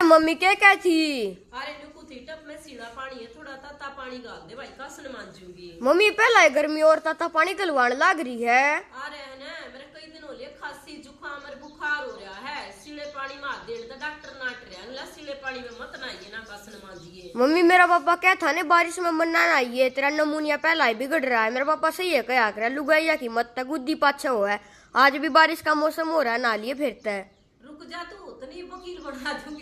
Mummy क्या क्या थी? अरे नुकू थी टप में सीधा पानी है, थोड़ा ताता पानी डाल दे भाई, कसन मांजूंगी। मम्मी पहला है गर्मी और ताता पानी गलवान लाग रही है। अरे है ना, मेरे कई दिन हो लिए खांसी जुकाम और बुखार हो रहा है, सीले पानी में हाथ देने तो डॉक्टर नाट रहा है, सीले पानी में मत नहाइए ना, कसन मांजिए। मम्मी मेरा पापा क्या था ने बारिश में मन ना आइए, तेरा नमूनिया पहला ही बिगड़ रहा है। मेरा पापा सही है क्या कर लुगाइया की मत तक गुद्दी पाछा हो है। आज भी बारिश का मौसम हो रहा है, ना लिए फिरता है। रुक जा तू, उतनी वकील बना दूंगी।